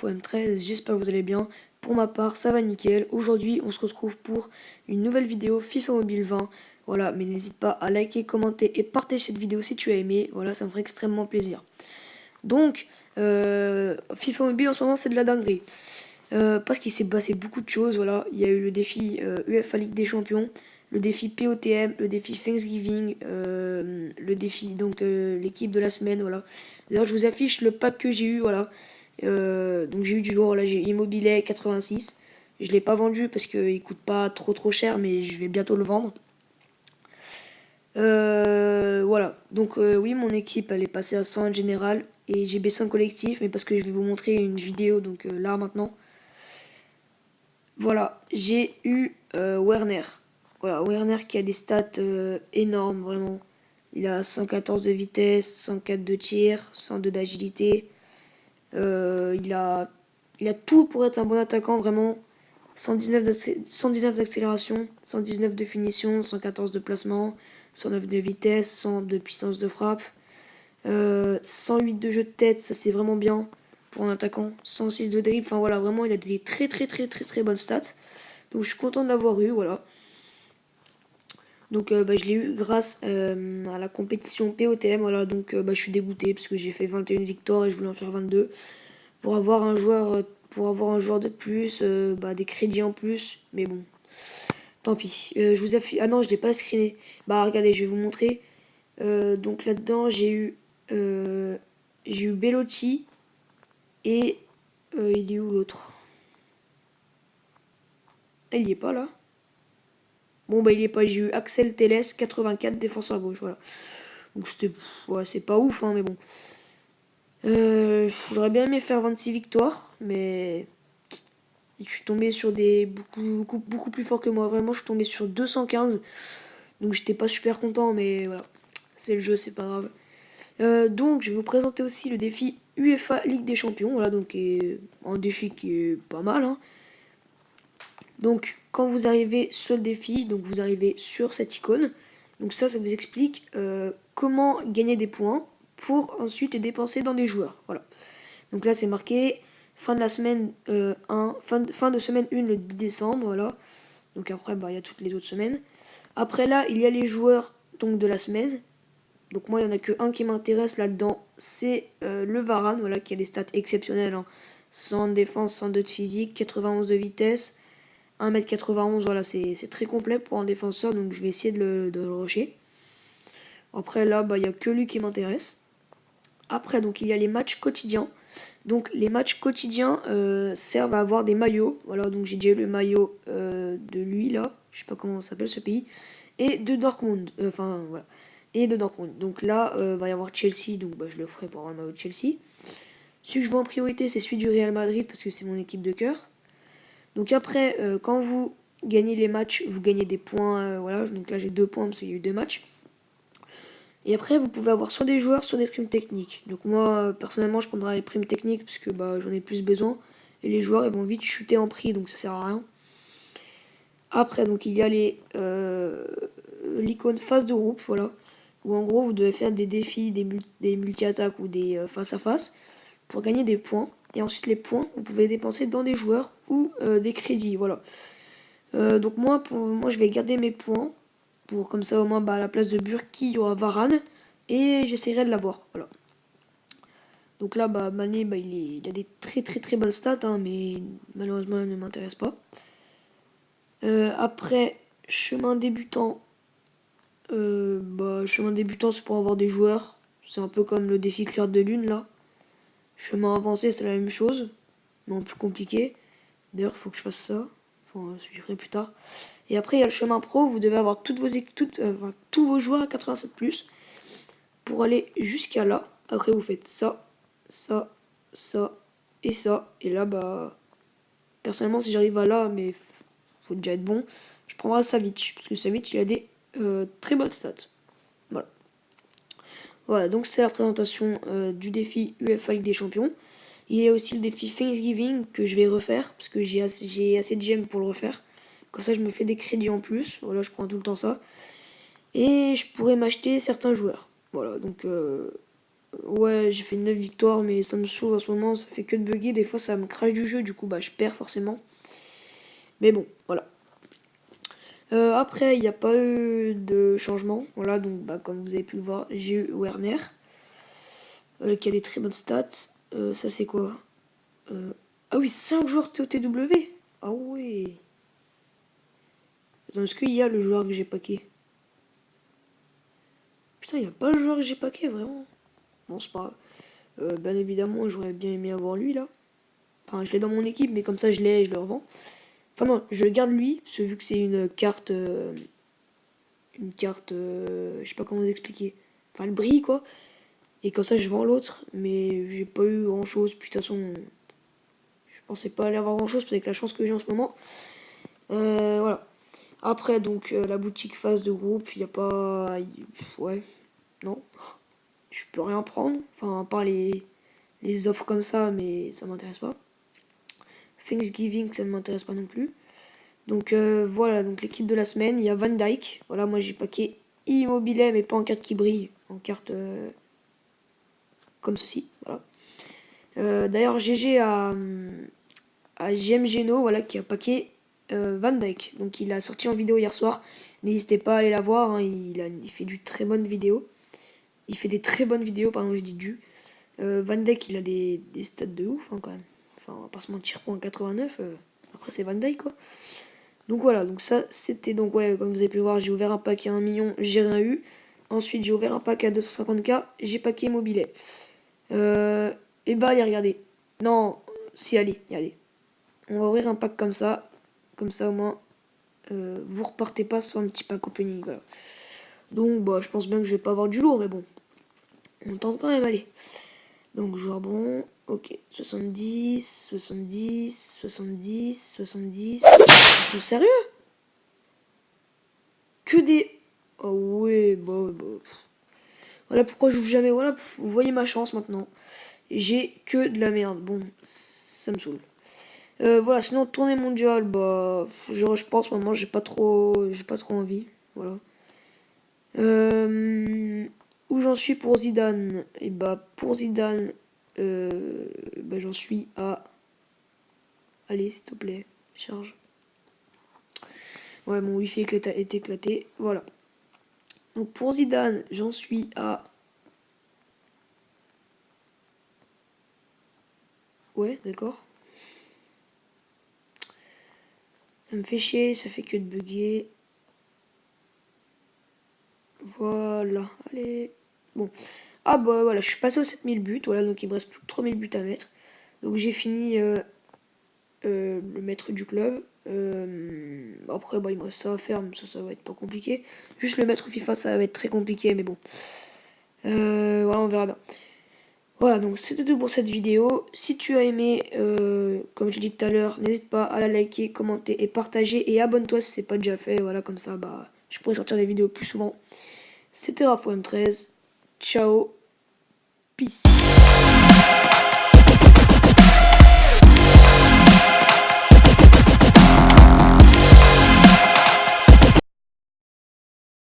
FOM13, j'espère que vous allez bien. Pour ma part, ça va nickel. Aujourd'hui, on se retrouve pour une nouvelle vidéo FIFA Mobile 20. Voilà, mais n'hésite pas à liker, commenter et partager cette vidéo si tu as aimé. Voilà, ça me ferait extrêmement plaisir. Donc, FIFA Mobile en ce moment, c'est de la dinguerie. Parce qu'il s'est passé beaucoup de choses. Voilà, il y a eu le défi UEFA Ligue des Champions, le défi POTM, le défi Thanksgiving, le défi donc l'équipe de la semaine. Voilà. D'ailleurs, je vous affiche le pack que j'ai eu. Voilà. Donc j'ai eu du lourd. Là, j'ai Immobilier 86. Je l'ai pas vendu parce qu'il coûte pas trop cher, mais je vais bientôt le vendre. Voilà. Donc oui, mon équipe elle est passée à 100 en général et j'ai baissé en collectif, mais parce que je vais vous montrer une vidéo. Donc là maintenant. Voilà, j'ai eu Werner. Voilà, Werner qui a des stats énormes, vraiment. Il a 114 de vitesse, 104 de tir, 102 d'agilité. Il a tout pour être un bon attaquant, vraiment. 119 d'accélération, 119 de finition, 114 de placement, 109 de vitesse, 100 de puissance de frappe. 108 de jeu de tête, ça c'est vraiment bien pour un attaquant. 106 de dribble, enfin voilà, vraiment il a des très bonnes stats. Donc je suis content de l'avoir eu, voilà. Donc je l'ai eu grâce à la compétition POTM, voilà. Donc je suis dégoûté parce que j'ai fait 21 victoires et je voulais en faire 22 pour avoir un joueur de plus, des crédits en plus, mais bon, tant pis. Je vous affiche. Ah non, je l'ai pas screené. Bah regardez, je vais vous montrer. Donc là-dedans, j'ai eu Bellotti et il est où l'autre? Il y est pas là. Bon bah il est pas. J'ai eu Axel Telles 84 défenseur gauche, voilà. Donc c'était, ouais, c'est pas ouf hein, mais bon. J'aurais bien aimé faire 26 victoires, mais je suis tombé sur des beaucoup plus forts que moi. Vraiment, je suis tombé sur 215. Donc j'étais pas super content, mais voilà. C'est le jeu, c'est pas grave. Donc je vais vous présenter aussi le défi UEFA Ligue des Champions. Voilà, donc un défi qui est pas mal. Hein. Donc quand vous arrivez sur le défi, donc vous arrivez sur cette icône. Donc ça vous explique comment gagner des points pour ensuite les dépenser dans des joueurs. Voilà. Donc là c'est marqué fin de la semaine 1, fin de semaine 1 le 10 décembre. Voilà. Donc après il y a toutes les autres semaines. Après là il y a les joueurs donc de la semaine. Donc moi il n'y en a que un qui m'intéresse là-dedans, c'est le Varane, voilà, qui a des stats exceptionnelles. Hein. 100 de défense, 102 de physique, 91 de vitesse, 1m91, voilà, c'est très complet pour un défenseur, donc je vais essayer de le rusher. Après là, il n'y a que lui qui m'intéresse. Après, donc il y a les matchs quotidiens. Donc les matchs quotidiens servent à avoir des maillots. Voilà, donc j'ai déjà eu le maillot de lui là, je sais pas comment ça s'appelle ce pays, et de Dortmund. Enfin voilà. Et de Dortmund. Donc là, va y avoir Chelsea, donc je le ferai pour avoir le maillot de Chelsea. Celui que je vois en priorité, c'est celui du Real Madrid parce que c'est mon équipe de cœur. Donc après, quand vous gagnez les matchs, vous gagnez des points. Voilà, donc là j'ai 2 points parce qu'il y a eu 2 matchs. Et après, vous pouvez avoir soit des joueurs, soit des primes techniques. Donc moi, personnellement, je prendrai les primes techniques parce que j'en ai plus besoin. Et les joueurs, ils vont vite chuter en prix, donc ça sert à rien. Après, donc il y a l'icône face de groupe, voilà. Où en gros, vous devez faire des défis, des multi-attaques ou des face-à-face pour gagner des points. Et ensuite, les points, vous pouvez les dépenser dans des joueurs ou des crédits, voilà. Donc moi, je vais garder mes points. Pour comme ça, au moins, à la place de Burki, il y aura Varane. Et j'essaierai de l'avoir, voilà. Donc là, Mané, il a des très bonnes stats, hein, mais malheureusement, il ne m'intéresse pas. Après, chemin débutant. Chemin débutant, c'est pour avoir des joueurs. C'est un peu comme le défi clair de lune, là. Chemin avancé, c'est la même chose, mais en plus compliqué. D'ailleurs, il faut que je fasse ça. Enfin, je ferai plus tard. Et après, il y a le chemin pro. Vous devez avoir tous vos joueurs à 87+. Pour aller jusqu'à là. Après, vous faites ça, ça, ça et ça. Et là, personnellement, si j'arrive à là, mais faut déjà être bon, je prendrai Savic. Parce que Savic, il a des très bonnes stats. Voilà, donc c'est la présentation du défi UEFA Ligue des Champions. Il y a aussi le défi Thanksgiving que je vais refaire, parce que j'ai assez de gemmes pour le refaire. Comme ça, je me fais des crédits en plus. Voilà, je prends tout le temps ça. Et je pourrais m'acheter certains joueurs. Voilà, donc Ouais, j'ai fait 9 victoires, mais ça me saoule en ce moment, ça fait que de bugger, des fois ça me crache du jeu, du coup bah je perds forcément. Mais bon, voilà. Après, il n'y a pas eu de changement, voilà, donc bah comme vous avez pu le voir, j'ai eu Werner, qui a des très bonnes stats. Ça c'est quoi? Ah oui, 5 joueurs TOTW. Ah ouais. Attends, est-ce qu'il y a le joueur que j'ai packé? Putain, il n'y a pas le joueur que j'ai packé, vraiment. Bon, c'est pas grave. Bien évidemment, j'aurais bien aimé avoir lui, là. Enfin, je l'ai dans mon équipe, mais comme ça, je l'ai et je le revends. Enfin non, je garde lui, parce que vu que c'est une carte... je sais pas comment vous expliquer. Enfin, elle brille, quoi. Et comme ça, je vends l'autre. Mais j'ai pas eu grand-chose. Puis de toute façon, je pensais pas aller avoir grand-chose, avec la chance que j'ai en ce moment. Voilà. Après, donc, la boutique phase de groupe, il n'y a pas... Ouais, non. Je peux rien prendre. Enfin, à part les offres comme ça, mais ça m'intéresse pas. Thanksgiving, ça ne m'intéresse pas non plus. Donc voilà, donc l'équipe de la semaine, il y a Van Dyke. Voilà, moi j'ai packé Immobilier, mais pas en carte qui brille, en carte comme ceci. Voilà. D'ailleurs, GG à JM Geno, voilà, qui a packé Van Dyke. Donc il a sorti en vidéo hier soir. N'hésitez pas à aller la voir, hein, il fait du très bonne vidéo. Il fait des très bonnes vidéos, pardon, j'ai dit du. Van Dyke, il a des stats de ouf, hein, quand même. Enfin, on va pas se mentir, pour un 89, après c'est Van Dyke, quoi. Donc voilà, donc ça c'était donc ouais, comme vous avez pu le voir, j'ai ouvert un pack à 1 million, j'ai rien eu. Ensuite j'ai ouvert un pack à 250k, j'ai packé Immobilier. Et bah allez regardez. Non, si allez, on va ouvrir un pack comme ça au moins vous repartez pas sur un petit pack opening. Voilà. Donc bah je pense bien que je vais pas avoir du lourd, mais bon, on tente quand même, allez. Donc joueur bon, ok, 70, 70, 70, 70. Ils sont sérieux? Que des... Oh ouais, bah. Voilà pourquoi je joue jamais. Voilà, vous voyez ma chance maintenant. J'ai que de la merde. Bon, ça me saoule. Voilà, sinon tournée mondiale, bah, je pense maintenant j'ai pas trop envie. Voilà. Où j'en suis pour Zidane? Et bah pour Zidane, bah j'en suis à. Allez, s'il te plaît, charge. Ouais, mon wifi est éclaté. Voilà. Donc pour Zidane, j'en suis à... Ouais, d'accord. Ça me fait chier, ça fait que de bugger. Voilà, allez. Bon. Ah bah voilà, je suis passé aux 7000 buts. Voilà, donc il me reste plus que 3000 buts à mettre. Donc j'ai fini le maître du club. Après, bah, il me reste ça à faire, mais ça va être pas compliqué. Juste le maître FIFA, ça va être très compliqué, mais bon. Voilà, on verra bien. Voilà, donc c'était tout pour cette vidéo. Si tu as aimé, comme je l'ai dit tout à l'heure, n'hésite pas à la liker, commenter et partager. Et abonne-toi si c'est pas déjà fait. Voilà, comme ça, bah, je pourrais sortir des vidéos plus souvent. C'était RapForM13. Ciao. Peace.